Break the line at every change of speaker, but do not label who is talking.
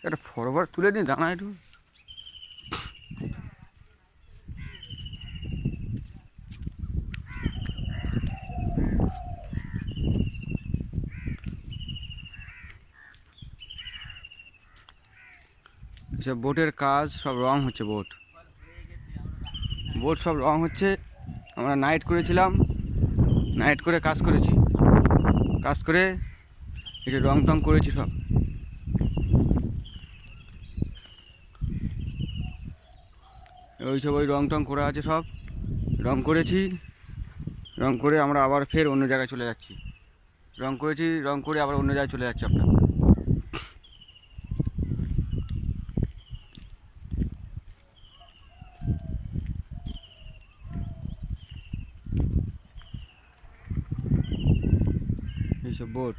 একটা ফরওয়ার্ড তুলে নিয়ে দাঁড়া একটু। এসব বোটের কাজ সব রং হচ্ছে, বোট বোট সব রং হচ্ছে। আমরা নাইট করেছিলাম, নাইট করে কাজ করেছি, কাজ করে এই যে রং টং করেছি সব। ওই সব ওই রং টং করা আছে, সব রং করেছি। রং করে আমরা আবার ফের অন্য জায়গায় চলে যাচ্ছি। রং করেছি, রং করে আবার অন্য জায়গায় চলে যাচ্ছি আমরা। এইসব বোট।